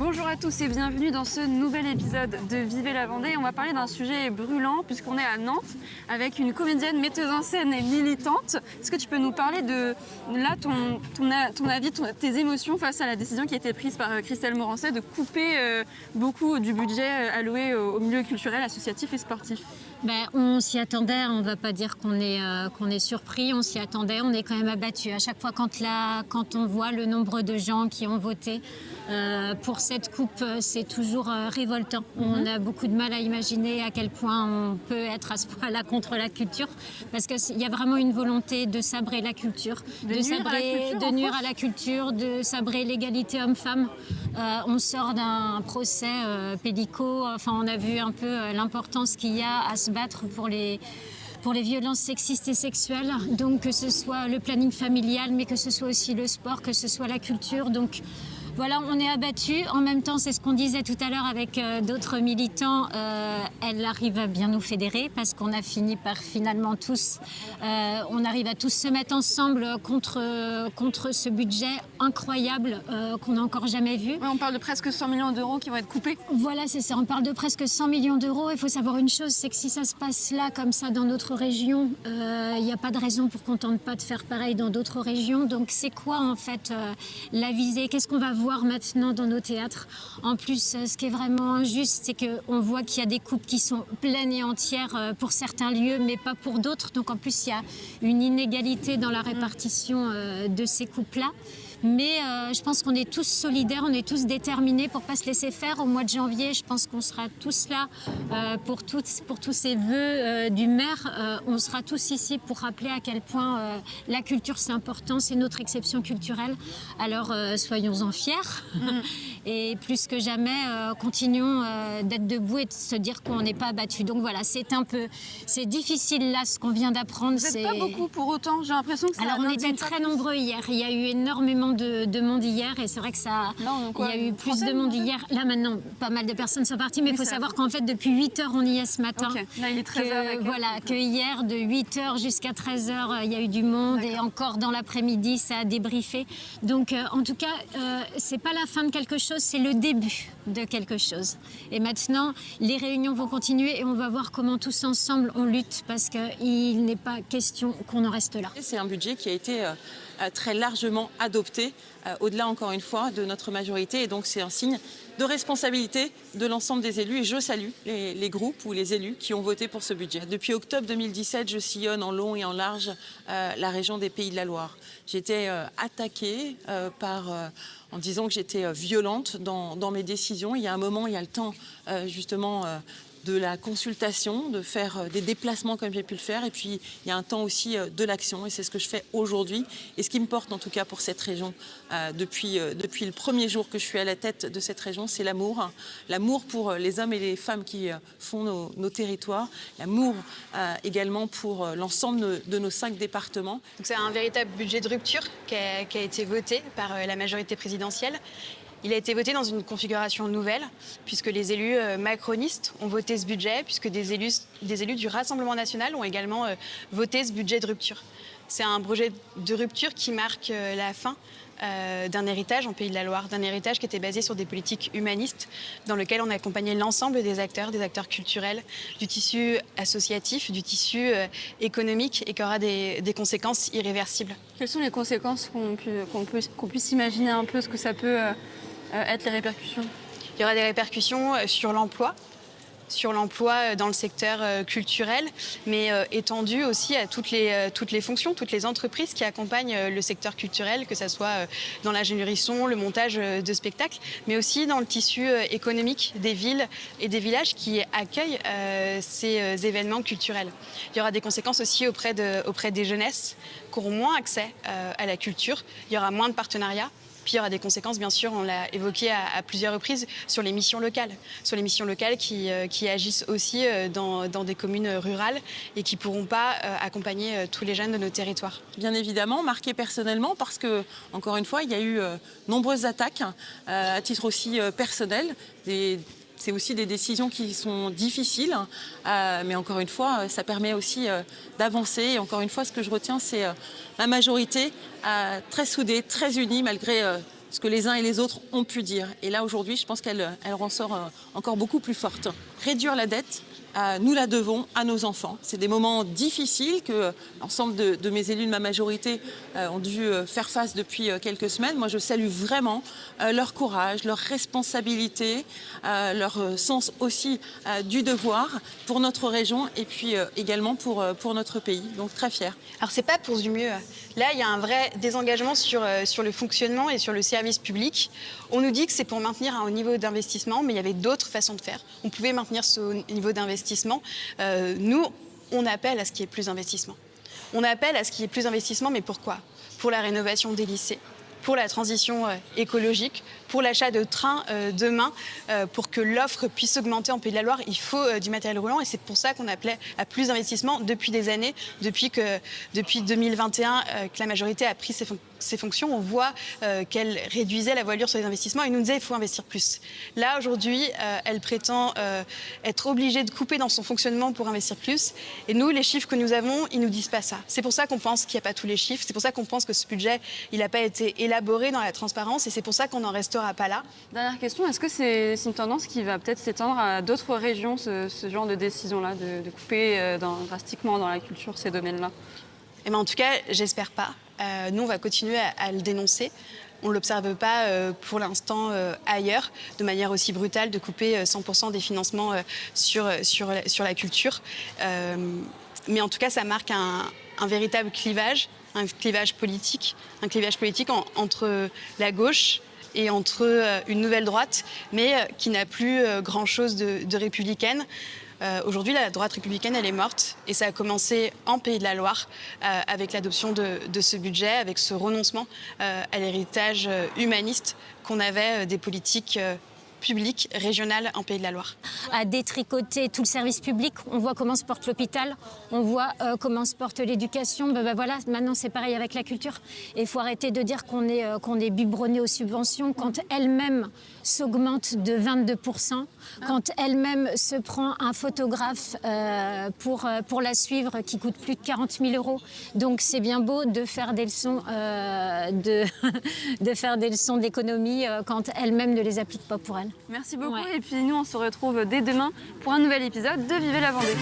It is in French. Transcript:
Bonjour à tous et bienvenue dans ce nouvel épisode de Vivez la Vendée. On va parler d'un sujet brûlant puisqu'on est à Nantes avec une comédienne, metteuse en scène et militante. Est-ce que tu peux nous parler de là, ton avis, tes émotions face à la décision qui a été prise par Christelle Morançais de couper beaucoup du budget alloué au milieu culturel, associatif et sportif? On s'y attendait, on ne va pas dire qu'on est surpris, on s'y attendait, on est quand même abattu. À chaque fois quand on voit le nombre de gens qui ont voté pour cette coupe, c'est toujours révoltant. On a beaucoup de mal à imaginer à quel point on peut être à ce point-là contre la culture, parce qu'il y a vraiment une volonté de sabrer la culture, de nuire à la culture, de sabrer l'égalité homme-femme. On sort d'un procès Pélico, on a vu un peu l'importance qu'il y a à se battre pour les violences sexistes et sexuelles, donc que ce soit le planning familial, mais que ce soit aussi le sport, que ce soit la culture. Donc voilà, on est abattus. En même temps, c'est ce qu'on disait tout à l'heure avec d'autres militants, elle arrive à bien nous fédérer parce qu'on a fini par finalement tous, on arrive à tous se mettre ensemble contre ce budget incroyable qu'on n'a encore jamais vu. Ouais, on parle de presque 100 millions d'euros qui vont être coupés. Voilà, c'est ça, on parle de presque 100 millions d'euros. Il faut savoir une chose, c'est que si ça se passe là, comme ça, dans notre région, il n'y a pas de raison pour qu'on ne tente pas de faire pareil dans d'autres régions. Donc c'est quoi en fait la visée? Qu'est-ce qu'on va voir maintenant dans nos théâtres? En plus, ce qui est vraiment injuste, c'est qu'on voit qu'il y a des coupes qui sont pleines et entières pour certains lieux, mais pas pour d'autres. Donc en plus, il y a une inégalité dans la répartition de ces coupes-là. Mais je pense qu'on est tous solidaires, on est tous déterminés pour ne pas se laisser faire. Au mois de janvier, je pense qu'on sera tous là pour tous ces vœux du maire. On sera tous ici pour rappeler à quel point la culture c'est important, c'est notre exception culturelle. Alors soyons-en fiers et plus que jamais, continuons d'être debout et de se dire qu'on n'est pas abattus. Donc voilà, c'est difficile là ce qu'on vient d'apprendre. Vous n'êtes pas beaucoup pour autant, j'ai l'impression que ça. Alors on était très nombreux hier, il y a eu énormément de monde hier et c'est vrai que il y a eu plus de monde hier. Là maintenant, pas mal de personnes sont parties, mais il faut savoir qu'en fait depuis 8h on y est ce matin. Okay. Là il est 13h. Voilà, que hier de 8h jusqu'à 13h il y a eu du monde et encore dans l'après-midi ça a débriefé. Donc en tout cas, c'est pas la fin de quelque chose, c'est le début de quelque chose. Et maintenant, les réunions vont continuer et on va voir comment tous ensemble on lutte parce qu'il n'est pas question qu'on en reste là. C'est un budget qui a été très largement adopté, au-delà encore une fois de notre majorité, et donc c'est un signe de responsabilité de l'ensemble des élus et je salue les groupes ou les élus qui ont voté pour ce budget. Depuis octobre 2017, je sillonne en long et en large la région des Pays de la Loire. J'ai été attaquée en disant que j'étais violente dans mes décisions. Il y a un moment, il y a le temps justement de la consultation, de faire des déplacements comme j'ai pu le faire. Et puis, il y a un temps aussi de l'action. Et c'est ce que je fais aujourd'hui. Et ce qui me porte, en tout cas, pour cette région, depuis le premier jour que je suis à la tête de cette région, c'est l'amour. L'amour pour les hommes et les femmes qui font nos territoires. L'amour également pour l'ensemble de nos 5 départements. Donc, c'est un véritable budget de rupture qui a été voté par la majorité présidentielle. Il a été voté dans une configuration nouvelle, puisque les élus macronistes ont voté ce budget, puisque des élus du Rassemblement national ont également voté ce budget de rupture. C'est un projet de rupture qui marque la fin d'un héritage en Pays de la Loire, d'un héritage qui était basé sur des politiques humanistes, dans lequel on accompagnait l'ensemble des acteurs culturels, du tissu associatif, du tissu économique, et qui aura des conséquences irréversibles. Quelles sont les conséquences qu'on puisse imaginer un peu ce que ça peut être les répercussions? Il y aura des répercussions sur l'emploi dans le secteur culturel, mais étendu aussi à toutes les fonctions, toutes les entreprises qui accompagnent le secteur culturel, que ce soit dans l'ingénierie son, le montage de spectacles, mais aussi dans le tissu économique des villes et des villages qui accueillent ces événements culturels. Il y aura des conséquences aussi auprès des jeunesses qui auront moins accès à la culture. Il y aura moins de partenariats. Puis il y aura des conséquences, bien sûr, on l'a évoqué à plusieurs reprises, sur les missions locales qui agissent aussi dans des communes rurales et qui ne pourront pas accompagner tous les jeunes de nos territoires. Bien évidemment, marqué personnellement, parce que, encore une fois, il y a eu nombreuses attaques, à titre aussi personnel, c'est aussi des décisions qui sont difficiles, mais encore une fois, ça permet aussi d'avancer. Et encore une fois, ce que je retiens, c'est ma majorité très soudée, très unie, malgré ce que les uns et les autres ont pu dire. Et là, aujourd'hui, je pense qu'elle ressort encore beaucoup plus forte. Réduire la dette, nous la devons à nos enfants. C'est des moments difficiles que l'ensemble de mes élus de ma majorité ont dû faire face depuis quelques semaines. Moi, je salue vraiment leur courage, leur responsabilité, leur sens aussi du devoir pour notre région et puis également pour notre pays. Donc, très fière. Alors, c'est pas pour du mieux. Là, il y a un vrai désengagement sur le fonctionnement et sur le service public. On nous dit que c'est pour maintenir un haut niveau d'investissement, mais il y avait d'autres façons de faire. On pouvait maintenir ce haut niveau d'investissement. Nous, on appelle à ce qu'il y ait plus d'investissement. On appelle à ce qu'il y ait plus d'investissement, mais pourquoi ? Pour la rénovation des lycées, pour la transition écologique, pour l'achat de trains demain, pour que l'offre puisse augmenter en Pays de la Loire, il faut du matériel roulant et c'est pour ça qu'on appelait à plus d'investissement depuis des années, depuis 2021 que la majorité a pris ses fonctions. On voit qu'elle réduisait la voilure sur les investissements et nous disait qu'il faut investir plus. Là, aujourd'hui, elle prétend être obligée de couper dans son fonctionnement pour investir plus. Et nous, les chiffres que nous avons, ils ne nous disent pas ça. C'est pour ça qu'on pense qu'il n'y a pas tous les chiffres. C'est pour ça qu'on pense que ce budget, il n'a pas été élaboré dans la transparence et c'est pour ça qu'on n'en restera pas là. Dernière question, est-ce que c'est une tendance qui va peut-être s'étendre à d'autres régions, ce genre de décision-là, de couper drastiquement dans la culture ces domaines-là ? Eh bien, en tout cas, j'espère pas. Nous, on va continuer à le dénoncer. On ne l'observe pas pour l'instant ailleurs, de manière aussi brutale, de couper 100% des financements sur la culture. Mais en tout cas, ça marque un véritable clivage, un clivage politique entre la gauche et entre une nouvelle droite, mais qui n'a plus grand-chose de républicaine. Aujourd'hui, la droite républicaine, elle est morte et ça a commencé en Pays de la Loire avec l'adoption de ce budget, avec ce renoncement à l'héritage humaniste qu'on avait des politiques publiques régionales en Pays de la Loire. À détricoter tout le service public, on voit comment se porte l'hôpital, on voit comment se porte l'éducation. Voilà, maintenant c'est pareil avec la culture. Et il faut arrêter de dire qu'on est biberonné aux subventions quand elles-mêmes s'augmentent de 22%, quand elle-même se prend un photographe pour la suivre qui coûte plus de 40 000 €. Donc c'est bien beau de faire des leçons de faire des leçons d'économie quand elle-même ne les applique pas pour elle. Merci beaucoup Ouais. et puis nous on se retrouve dès demain pour un nouvel épisode de Vivez la Vendée.